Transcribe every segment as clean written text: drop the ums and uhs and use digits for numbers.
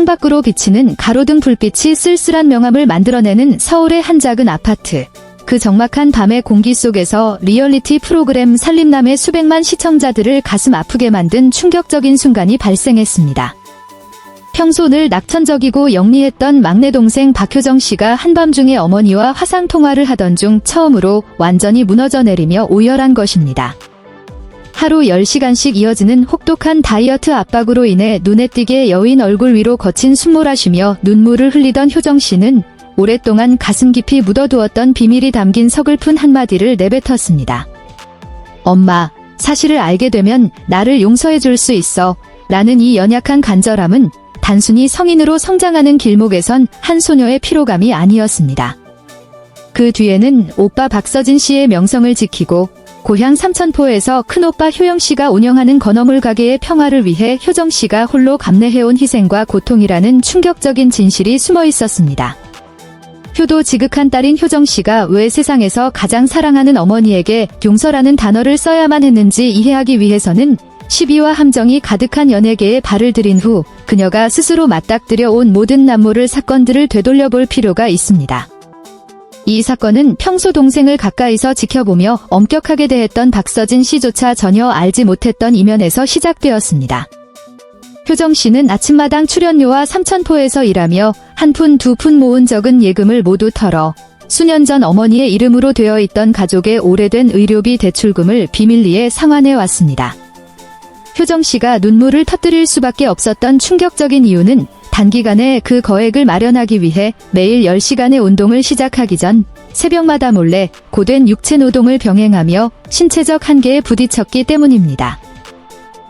창밖으로 비치는 가로등 불빛이 쓸쓸한 명암을 만들어내는 서울의 한 작은 아파트. 그 적막한 밤의 공기 속에서 리얼리티 프로그램 살림남의 수백만 시청자들을 가슴 아프게 만든 충격적인 순간이 발생했습니다. 평소 늘 낙천적이고 영리했던 막내 동생 박효정 씨가 한밤중에 어머니와 화상통화를 하던 중 처음으로 완전히 무너져 내리며 오열한 것입니다. 하루 10시간씩 이어지는 혹독한 다이어트 압박으로 인해 눈에 띄게 여인 얼굴 위로 거친 숨몰아 쉬며 눈물을 흘리던 효정 씨는 오랫동안 가슴 깊이 묻어두었던 비밀이 담긴 서글픈 한마디를 내뱉었습니다. 엄마, 사실을 알게 되면 나를 용서해 줄 수 있어. 라는 이 연약한 간절함은 단순히 성인으로 성장하는 길목에선 한 소녀의 피로감이 아니었습니다. 그 뒤에는 오빠 박서진 씨의 명성을 지키고 고향 삼천포에서 큰오빠 효영 씨가 운영하는 건어물 가게의 평화를 위해 효정 씨가 홀로 감내해온 희생과 고통이라는 충격적인 진실이 숨어 있었습니다. 효도 지극한 딸인 효정 씨가 왜 세상에서 가장 사랑하는 어머니에게 용서라는 단어를 써야만 했는지 이해하기 위해서는 시비와 함정이 가득한 연예계에 발을 들인 후 그녀가 스스로 맞닥뜨려 온 모든 남모를 사건들을 되돌려볼 필요가 있습니다. 이 사건은 평소 동생을 가까이서 지켜보며 엄격하게 대했던 박서진 씨조차 전혀 알지 못했던 이면에서 시작되었습니다. 효정 씨는 아침마당 출연료와 삼천포에서 일하며 한 푼 두 푼 모은 적은 예금을 모두 털어 수년 전 어머니의 이름으로 되어 있던 가족의 오래된 의료비 대출금을 비밀리에 상환해 왔습니다. 효정 씨가 눈물을 터뜨릴 수밖에 없었던 충격적인 이유는 단기간에 그 거액을 마련하기 위해 매일 10시간의 운동을 시작하기 전 새벽마다 몰래 고된 육체 노동을 병행하며 신체적 한계에 부딪혔기 때문입니다.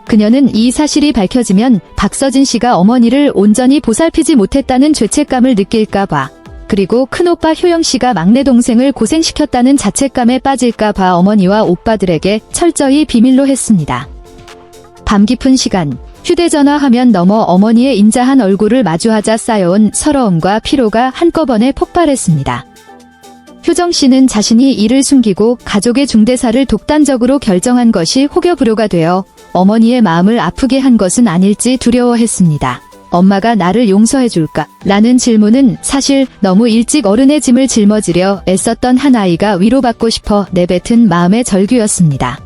그녀는 이 사실이 밝혀지면 박서진 씨가 어머니를 온전히 보살피지 못했다는 죄책감을 느낄까봐, 그리고 큰오빠 효영 씨가 막내 동생을 고생시켰다는 자책감에 빠질까봐 어머니와 오빠들에게 철저히 비밀로 했습니다. 밤 깊은 시간, 휴대전화 화면 너머 어머니의 인자한 얼굴을 마주하자 쌓여온 서러움과 피로가 한꺼번에 폭발했습니다. 효정 씨는 자신이 이를 숨기고 가족의 중대사를 독단적으로 결정한 것이 혹여불효가 되어 어머니의 마음을 아프게 한 것은 아닐지 두려워했습니다. 엄마가 나를 용서해줄까? 라는 질문은 사실 너무 일찍 어른의 짐을 짊어지려 애썼던 한 아이가 위로받고 싶어 내뱉은 마음의 절규였습니다.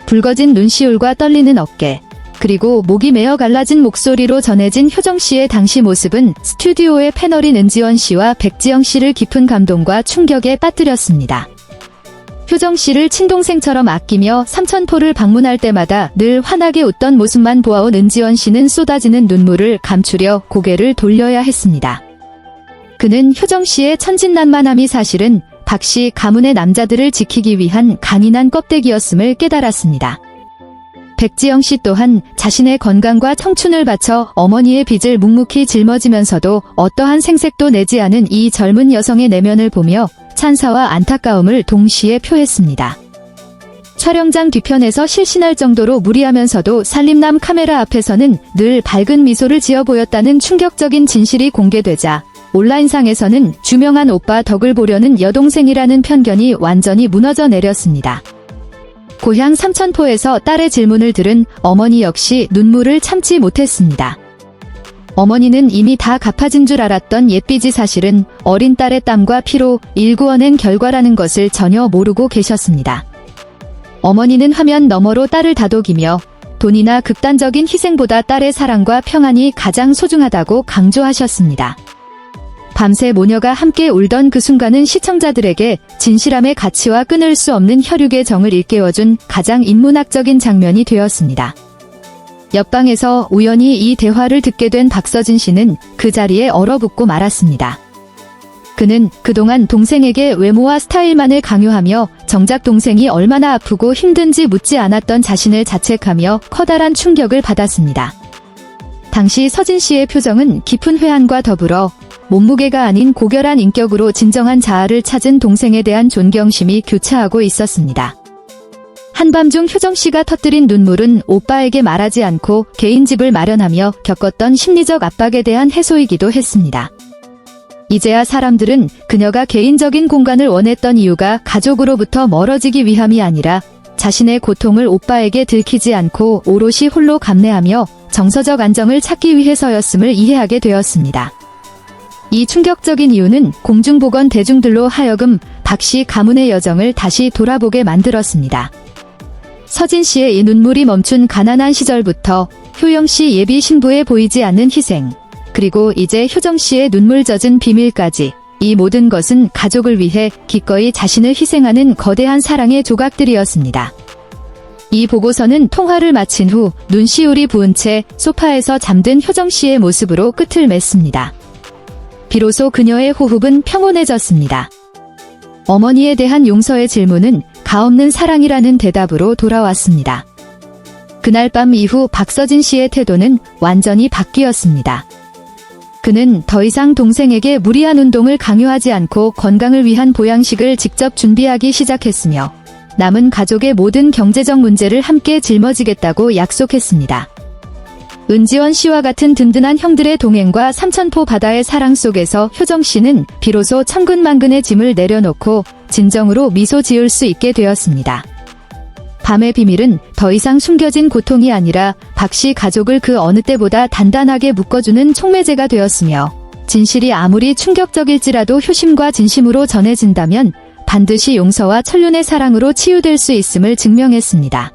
붉어진 눈시울과 떨리는 어깨, 그리고 목이 메어 갈라진 목소리로 전해진 효정 씨의 당시 모습은 스튜디오의 패널인 은지원 씨와 백지영 씨를 깊은 감동과 충격에 빠뜨렸습니다. 효정 씨를 친동생처럼 아끼며 삼천포를 방문할 때마다 늘 환하게 웃던 모습만 보아온 은지원 씨는 쏟아지는 눈물을 감추려 고개를 돌려야 했습니다. 그는 효정 씨의 천진난만함이 사실은 박 씨 가문의 남자들을 지키기 위한 간인한 껍데기였음을 깨달았습니다. 백지영 씨 또한 자신의 건강과 청춘을 바쳐 어머니의 빚을 묵묵히 짊어지면서도 어떠한 생색도 내지 않은 이 젊은 여성의 내면을 보며 찬사와 안타까움을 동시에 표했습니다. 촬영장 뒤편에서 실신할 정도로 무리하면서도 살림남 카메라 앞에서는 늘 밝은 미소를 지어 보였다는 충격적인 진실이 공개되자 온라인상에서는 유명한 오빠 덕을 보려는 여동생이라는 편견이 완전히 무너져 내렸습니다. 고향 삼천포에서 딸의 질문을 들은 어머니 역시 눈물을 참지 못했습니다. 어머니는 이미 다 갚아진 줄 알았던 옛빚이 사실은 어린 딸의 땀과 피로 일구어낸 결과라는 것을 전혀 모르고 계셨습니다. 어머니는 화면 너머로 딸을 다독이며 돈이나 극단적인 희생보다 딸의 사랑과 평안이 가장 소중하다고 강조하셨습니다. 밤새 모녀가 함께 울던 그 순간은 시청자들에게 진실함의 가치와 끊을 수 없는 혈육의 정을 일깨워준 가장 인문학적인 장면이 되었습니다. 옆방에서 우연히 이 대화를 듣게 된 박서진 씨는 그 자리에 얼어붙고 말았습니다. 그는 그동안 동생에게 외모와 스타일만을 강요하며 정작 동생이 얼마나 아프고 힘든지 묻지 않았던 자신을 자책하며 커다란 충격을 받았습니다. 당시 서진 씨의 표정은 깊은 회한과 더불어 몸무게가 아닌 고결한 인격으로 진정한 자아를 찾은 동생에 대한 존경심이 교차하고 있었습니다. 한밤중 효정 씨가 터뜨린 눈물은 오빠에게 말하지 않고 개인 집을 마련하며 겪었던 심리적 압박에 대한 해소이기도 했습니다. 이제야 사람들은 그녀가 개인적인 공간을 원했던 이유가 가족으로부터 멀어지기 위함이 아니라 자신의 고통을 오빠에게 들키지 않고 오롯이 홀로 감내하며 정서적 안정을 찾기 위해서였음을 이해하게 되었습니다. 이 충격적인 이유는 공중보건 대중들로 하여금 박씨 가문의 여정을 다시 돌아보게 만들었습니다. 서진 씨의 이 눈물이 멈춘 가난한 시절부터 효영 씨 예비 신부에 보이지 않는 희생, 그리고 이제 효정 씨의 눈물 젖은 비밀까지, 이 모든 것은 가족을 위해 기꺼이 자신을 희생하는 거대한 사랑의 조각들이었습니다. 이 보고서는 통화를 마친 후 눈시울이 부은 채 소파에서 잠든 효정 씨의 모습으로 끝을 맺습니다. 비로소 그녀의 호흡은 평온해졌습니다. 어머니에 대한 용서의 질문은 가없는 사랑이라는 대답으로 돌아왔습니다. 그날 밤 이후 박서진 씨의 태도는 완전히 바뀌었습니다. 그는 더 이상 동생에게 무리한 운동을 강요하지 않고 건강을 위한 보양식을 직접 준비하기 시작했으며, 남은 가족의 모든 경제적 문제를 함께 짊어지겠다고 약속했습니다. 은지원 씨와 같은 든든한 형들의 동행과 삼천포 바다의 사랑 속에서 효정 씨는 비로소 천근만근의 짐을 내려놓고 진정으로 미소 지을 수 있게 되었습니다. 밤의 비밀은 더 이상 숨겨진 고통이 아니라 박씨 가족을 그 어느 때보다 단단하게 묶어주는 촉매제가 되었으며, 진실이 아무리 충격적일지라도 효심과 진심으로 전해진다면 반드시 용서와 천륜의 사랑으로 치유될 수 있음을 증명했습니다.